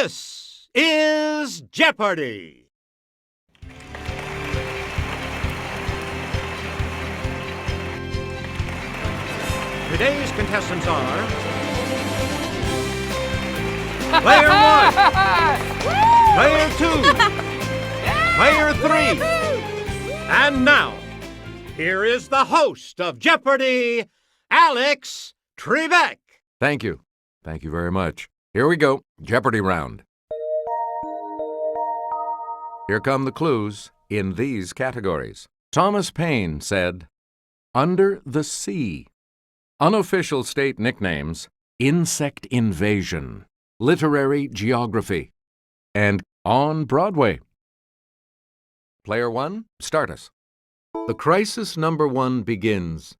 This is Jeopardy! Today's contestants are Player 1, Player 2, Player 3, and now, here is the host of Jeopardy, Alex Trebek. Thank you. Thank you very much. Here we go. Jeopardy round. Here come the clues in these categories. Thomas Paine said, "Under the sea." Unofficial state nicknames, insect invasion, literary geography, and on Broadway. Player 1, start us. The crisis number 1 begins.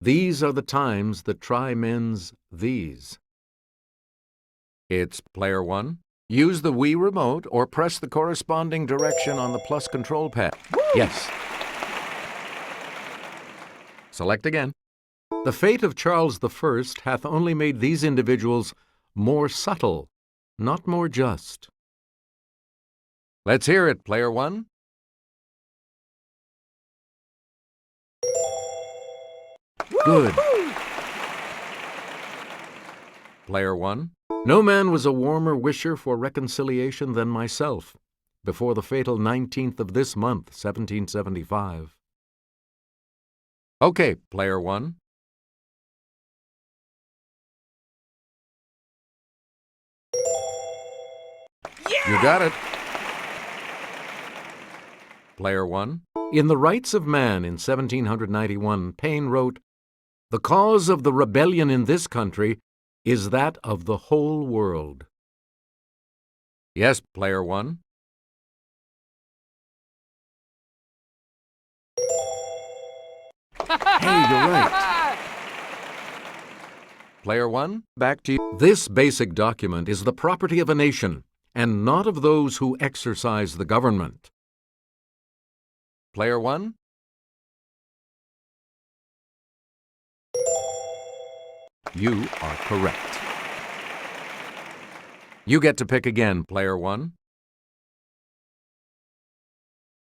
These are the times that try men's these. It's Player 1. Use the Wii remote or press the corresponding direction on the plus control pad. Woo! Yes. Select again. The fate of Charles I hath only made these individuals more subtle, not more just. Let's hear it, Player 1. Good. Player 1. No man was a warmer wisher for reconciliation than myself, before the fatal 19th of this month, 1775. Okay, Player 1. Yeah! You got it. Player 1. In The Rights of Man in 1791, Paine wrote, "The cause of the rebellion in this country is that of the whole world." Yes, Player 1. Hey, you're right. Player 1, back to you. This basic document is the property of a nation, and not of those who exercise the government. Player 1. You are correct. You get to pick again, Player 1.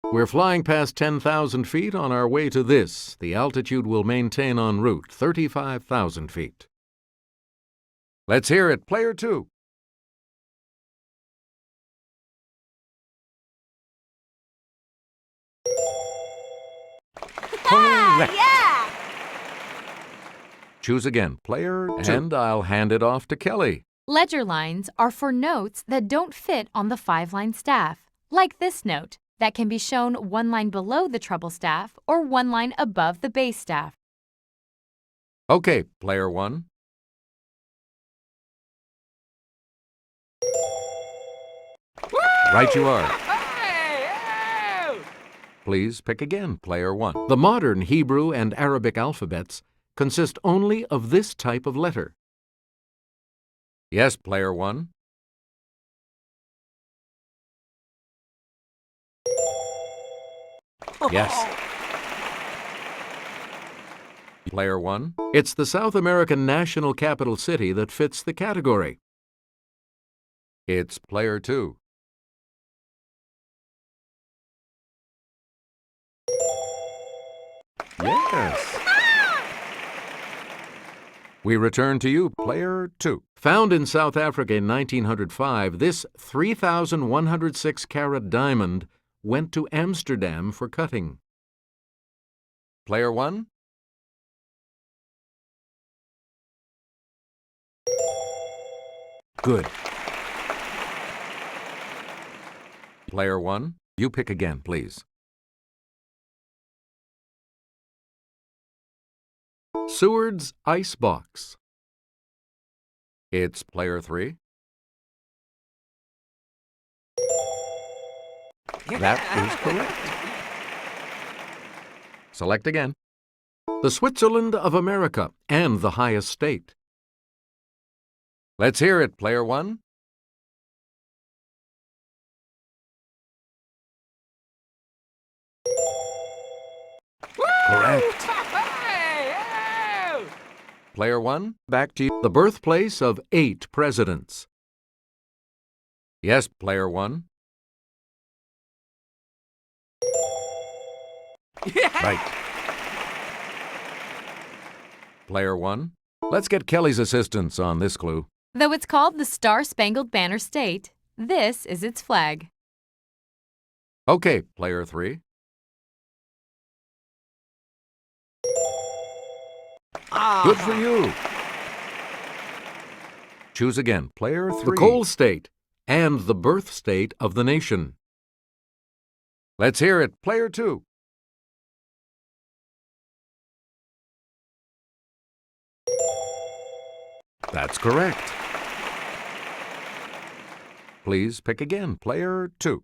We're flying past 10,000 feet on our way to this. The altitude will maintain en route, 35,000 feet. Let's hear it, Player 2. Correct. Yeah! Choose again, Player 2. And I'll hand it off to Kelly. Ledger lines are for notes that don't fit on the 5-line staff, like this note that can be shown 1 line below the treble staff or 1 line above the bass staff. Okay, Player 1. Right you are. Please pick again, Player 1. The modern Hebrew and Arabic alphabets consist only of this type of letter. Yes, Player 1. Yes. Player 1. It's the South American national capital city that fits the category. It's Player 2. Yes. We return to you, Player 2. Found in South Africa in 1905, this 3,106-carat diamond went to Amsterdam for cutting. Player 1. Good. Player 1, you pick again, please. Seward's Icebox. It's Player 3. That is correct. Select again. The Switzerland of America and the highest state. Let's hear it, Player 1. Correct. Player 1, back to you. The birthplace of 8 presidents. Yes, player 1. Right. Player 1. Let's get Kelly's assistance on this clue. Though it's called the Star-Spangled Banner State, this is its flag. Okay, player 3. Good for you. Choose again, player 3. The coal state and the birth state of the nation. Let's hear it, player 2. That's correct. Please pick again, player 2.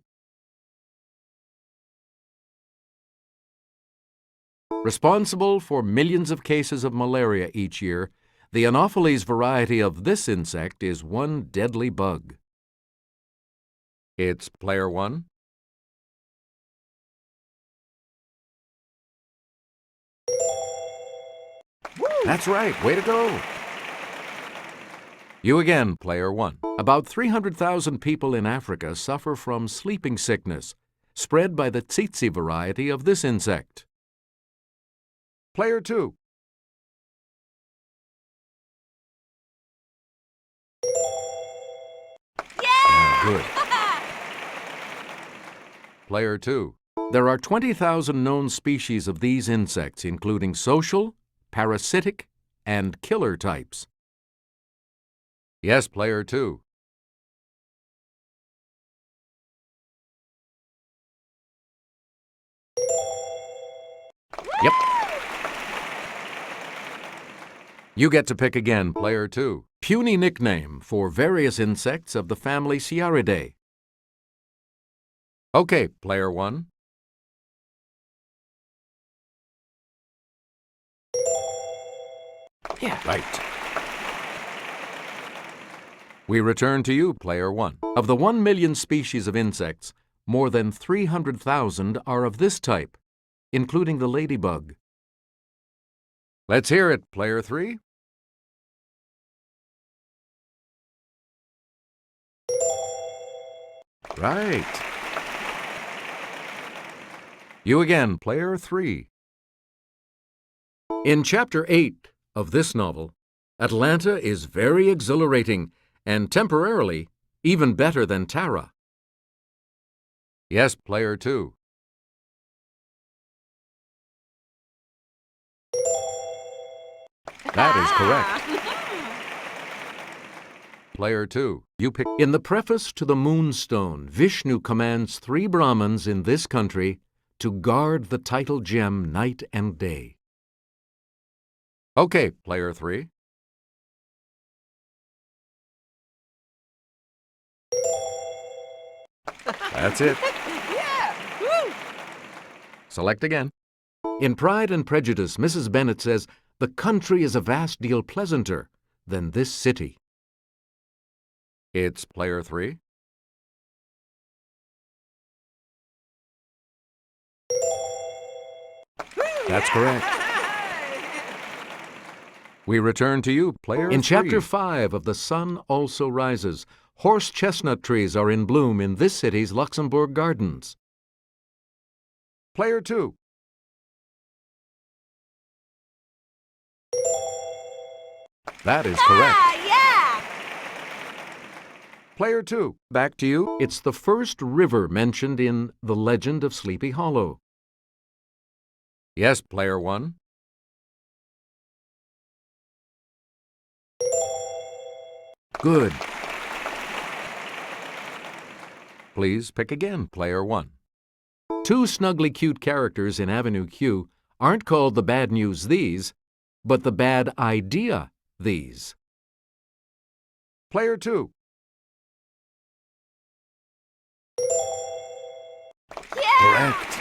Responsible for millions of cases of malaria each year, the Anopheles variety of this insect is one deadly bug. It's player 1. That's right, way to go. You again, player 1. About 300,000 people in Africa suffer from sleeping sickness, spread by the tsetse variety of this insect. Player 2. Yeah, good. Player 2. There are 20,000 known species of these insects, including social, parasitic, and killer types. Yes, player 2. Yep. You get to pick again, player 2. Puny nickname for various insects of the family Sciaridae. Okay, player 1. Yeah, right. We return to you, player 1. Of the 1 million species of insects, more than 300,000 are of this type, including the ladybug. Let's hear it, player 3. Right. You again, player 3. In Chapter 8 of this novel, Atlanta is very exhilarating and temporarily even better than Tara. Yes, player 2. That is correct. Player 2, you pick. In the preface to the Moonstone, Vishnu commands 3 Brahmins in this country to guard the title gem night and day. Okay, player 3. That's it. Yeah! Woo! Select again. In Pride and Prejudice, Mrs. Bennet says, "The country is a vast deal pleasanter than this city." It's player 3. That's correct. We return to you, player 3. In Chapter 5 of The Sun Also Rises, horse chestnut trees are in bloom in this city's Luxembourg Gardens. Player 2. That is correct. Yeah! Player 2, back to you. It's the first river mentioned in The Legend of Sleepy Hollow. Yes, player 1. Good. Please pick again, player 1. 2 snugly cute characters in Avenue Q aren't called the bad news these, but the bad idea these. Player 2. Correct.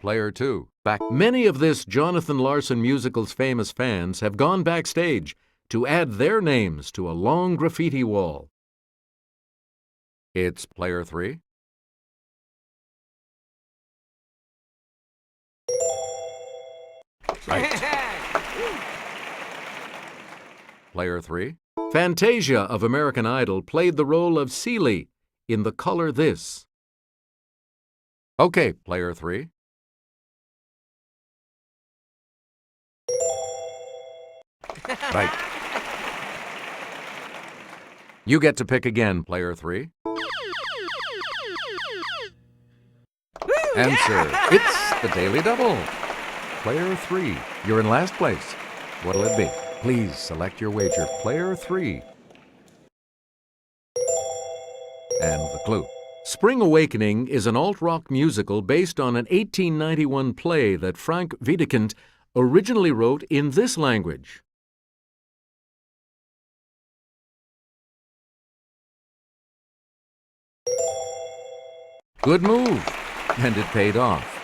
Player 2. Back. Many of this Jonathan Larson musical's famous fans have gone backstage to add their names to a long graffiti wall. It's player 3. Right. Player 3. Fantasia of American Idol played the role of Celie in The Color This. Okay, player 3. Right. You get to pick again, player 3. Answer. It's the Daily Double. Player 3, you're in last place. What'll it be? Please select your wager. Player 3. And the clue. Spring Awakening is an alt-rock musical based on an 1891 play that Frank Wedekind originally wrote in this language. Good move, and it paid off.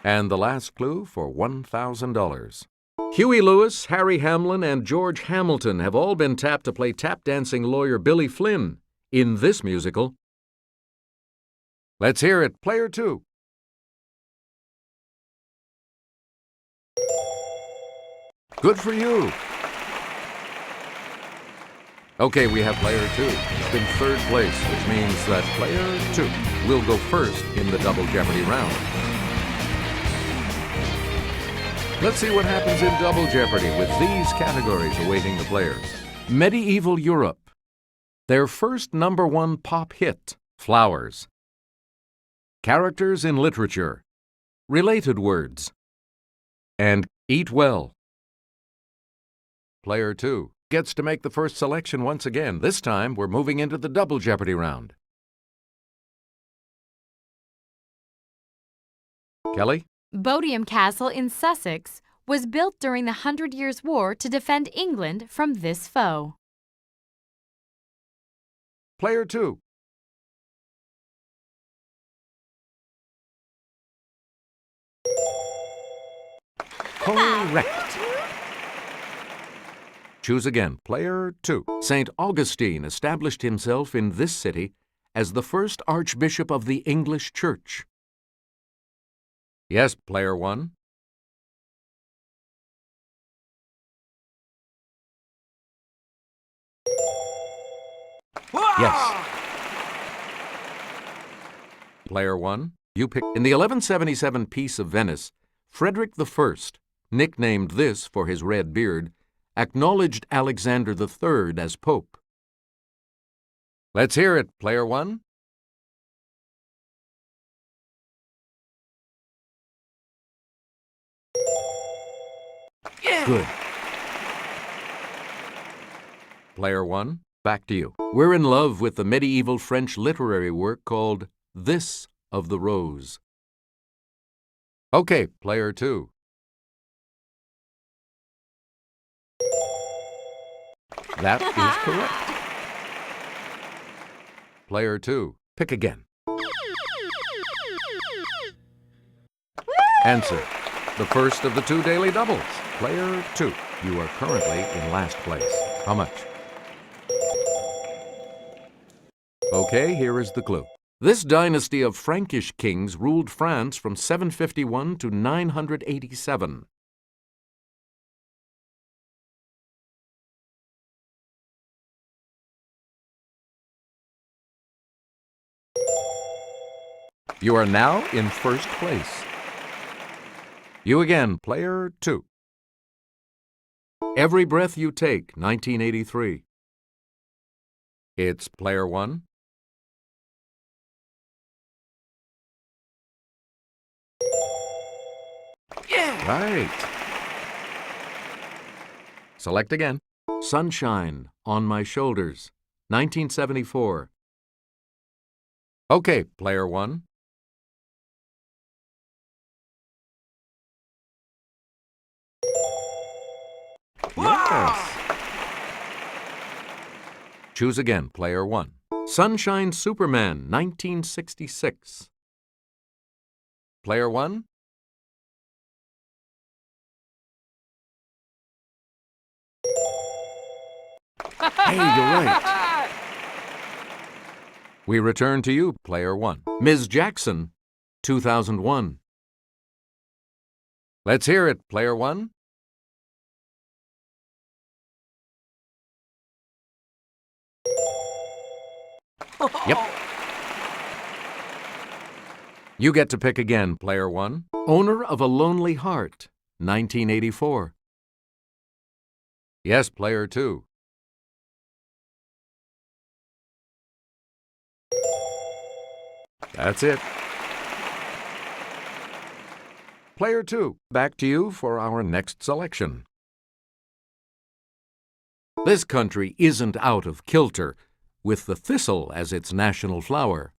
And the last clue for $1,000. Huey Lewis, Harry Hamlin, and George Hamilton have all been tapped to play tap-dancing lawyer Billy Flynn in this musical. Let's hear it, player 2. Good for you. Okay, we have player 2 in third place, which means that player 2 will go first in the Double Jeopardy round. Let's see what happens in Double Jeopardy with these categories awaiting the players. Medieval Europe. Their first #1 pop hit, Flowers. Characters in literature. Related words. And eat well. Player 2 gets to make the first selection once again. This time, we're moving into the Double Jeopardy round. Kelly? Bodiam Castle in Sussex was built during the 100 Years' War to defend England from this foe. Player 2. Correct. Choose again. Player 2. St. Augustine established himself in this city as the first Archbishop of the English Church. Yes, player 1. Yes. Player 1, you pick. In the 1177 Peace of Venice, Frederick I, nicknamed this for his red beard, acknowledged Alexander III as Pope. Let's hear it, player 1. Yeah. Good. Player 1, back to you. We're in love with the medieval French literary work called This of the Rose. Okay, player 2. That is correct. Player 2, pick again. Answer. The first of the 2 daily doubles. Player 2, you are currently in last place. How much? Okay, here is the clue. This dynasty of Frankish kings ruled France from 751 to 987. You are now in first place. You again, player 2. Every Breath You Take, 1983. It's player 1. Yeah. Right. Select again. Sunshine on My Shoulders, 1974. Okay, player 1. Yes. Choose again, player 1. Sunshine Superman, 1966. Player 1. Hey, you're right. We return to you, player 1. Ms. Jackson, 2001. Let's hear it, player 1. Yep. You get to pick again, player 1. Owner of a Lonely Heart, 1984. Yes, player 2. That's it. Player 2, back to you for our next selection. This country isn't out of kilter with the thistle as its national flower.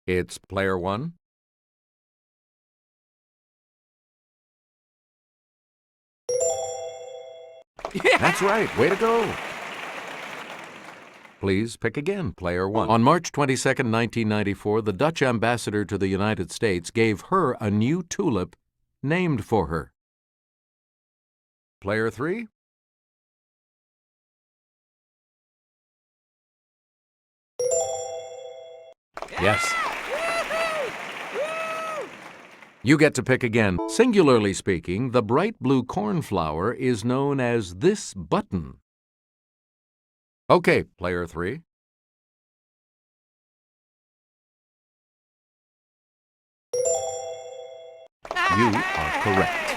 It's player 1. That's right. Way to go. Please pick again, player 1. On March 22, 1994, the Dutch ambassador to the United States gave her a new tulip named for her. Player 3. Yes. You get to pick again. Singularly speaking, the bright blue cornflower is known as this button. Okay, player 3. You are correct.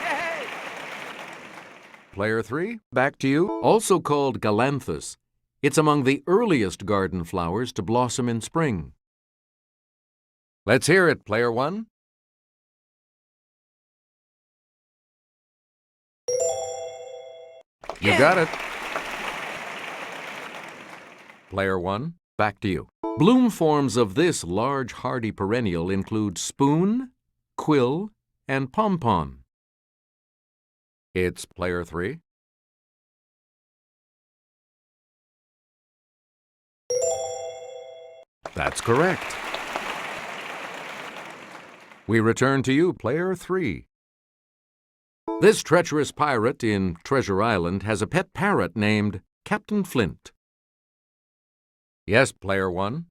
Player 3, back to you. Also called galanthus, it's among the earliest garden flowers to blossom in spring. Let's hear it, player 1. You got it. Player 1, back to you. Bloom forms of this large hardy perennial include spoon, quill, and pompon. It's player 3. That's correct. We return to you, player 3. This treacherous pirate in Treasure Island has a pet parrot named Captain Flint. Yes, player 1.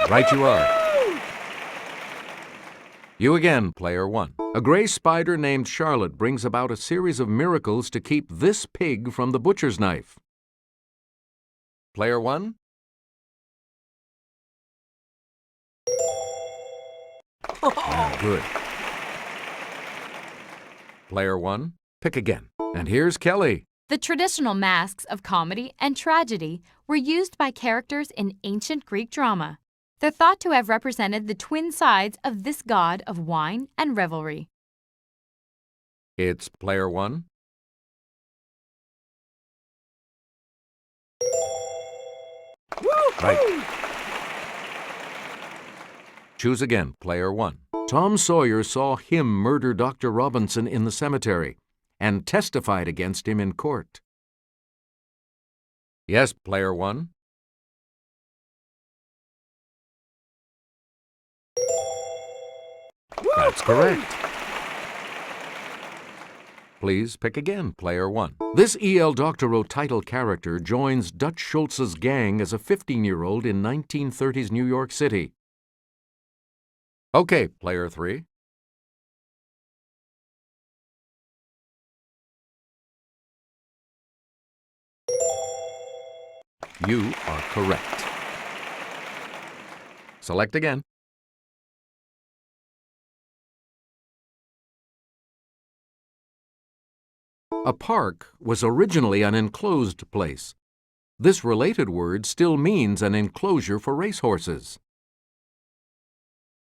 Right you are. You again, player 1. A gray spider named Charlotte brings about a series of miracles to keep this pig from the butcher's knife. Player 1. Good. Player 1, pick again. And here's Kelly. The traditional masks of comedy and tragedy were used by characters in ancient Greek drama. They're thought to have represented the twin sides of this god of wine and revelry. It's player 1. Right. Choose again, player 1. Tom Sawyer saw him murder Dr. Robinson in the cemetery and testified against him in court. Yes, player 1. That's correct. Please pick again, player 1. This E.L. Doctorow title character joins Dutch Schultz's gang as a 15-year-old in 1930s New York City. Okay, player 3. You are correct. Select again. A park was originally an enclosed place. This related word still means an enclosure for racehorses.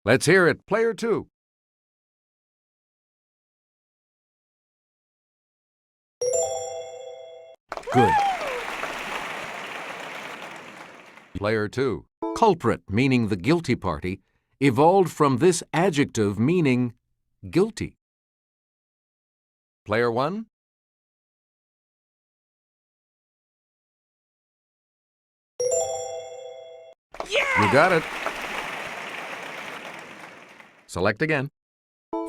Let's hear it, player 2. Good. Player 2. Culprit, meaning the guilty party, evolved from this adjective meaning guilty. Player 1. You got it. Select again.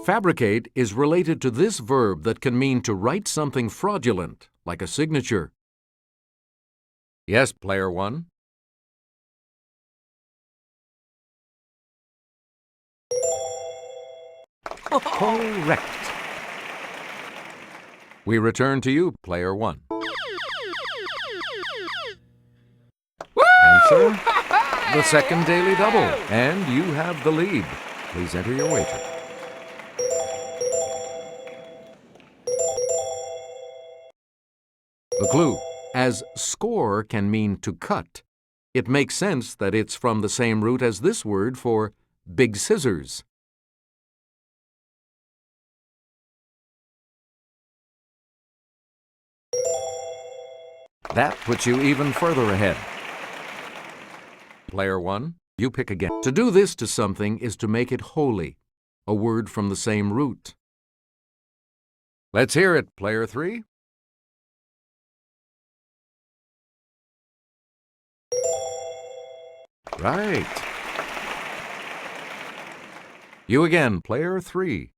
Fabricate is related to this verb that can mean to write something fraudulent, like a signature. Yes, player 1. Correct. We return to you, player 1. Answer the second daily double, and you have the lead. Please enter your wager. The clue, as score can mean to cut, it makes sense that it's from the same root as this word for big scissors. That puts you even further ahead. Player 1, you pick again. To do this to something is to make it holy, a word from the same root. Let's hear it, player 3. Right. You again, player 3.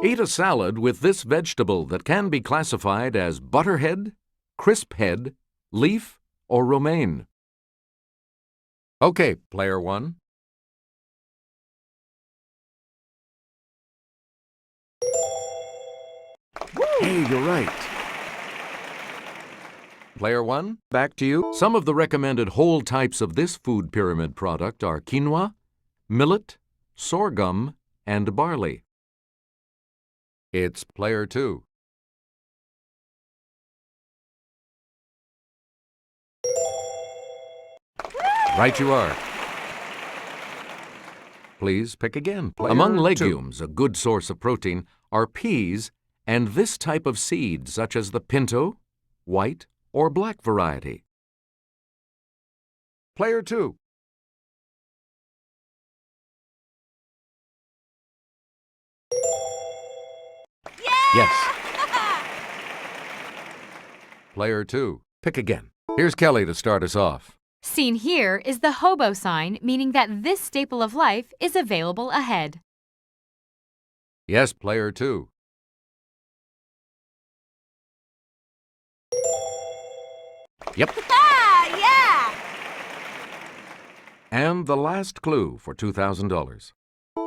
Eat a salad with this vegetable that can be classified as butterhead, crisphead, leaf, or romaine. Okay, player 1. Hey, you're right. Player 1, back to you. Some of the recommended whole types of this food pyramid product are quinoa, millet, sorghum, and barley. It's player 2. Right you are. Please pick again. Among legumes, a good source of protein are peas and this type of seed, such as the pinto, white, or black variety. Player 2. Yes. Player 2. Pick again. Here's Kelly to start us off. Seen here is the hobo sign, meaning that this staple of life is available ahead. Yes, player 2. Yep. Yeah! And the last clue for $2,000.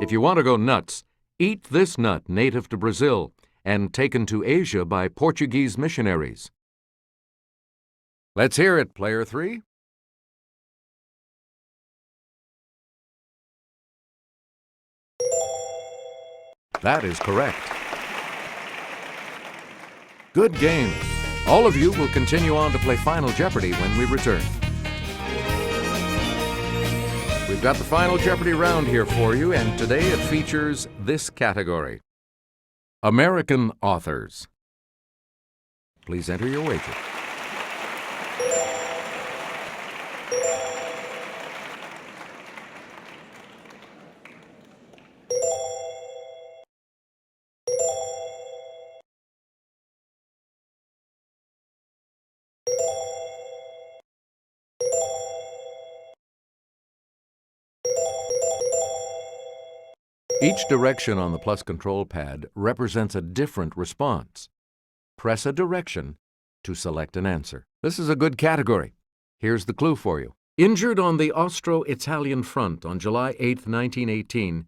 If you want to go nuts, eat this nut native to Brazil and taken to Asia by Portuguese missionaries. Let's hear it, player 3. That is correct. Good game. All of you will continue on to play Final Jeopardy when we return. We've got the Final Jeopardy round here for you, and today it features this category: American authors. Please enter your wager. Each direction on the plus control pad represents a different response. Press a direction to select an answer. This is a good category. Here's the clue for you. Injured on the Austro-Italian front on July 8, 1918,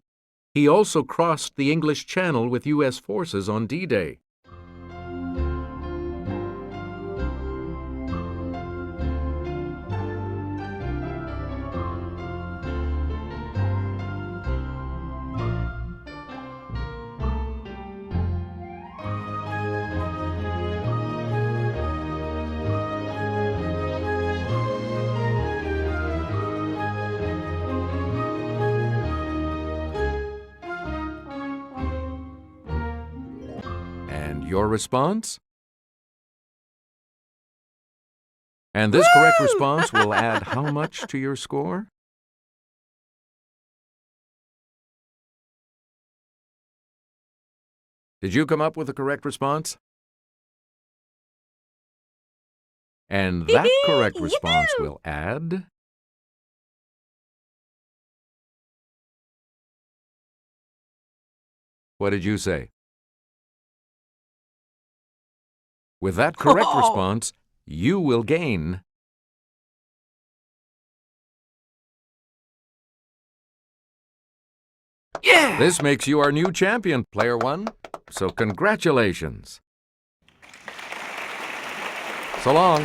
he also crossed the English Channel with U.S. forces on D-Day. Your response? And this correct response will add how much to your score? Did you come up with the correct response? And that correct response will add... What did you say? With that correct response, you will gain Yeah! This makes you our new champion, player 1. So congratulations. So long.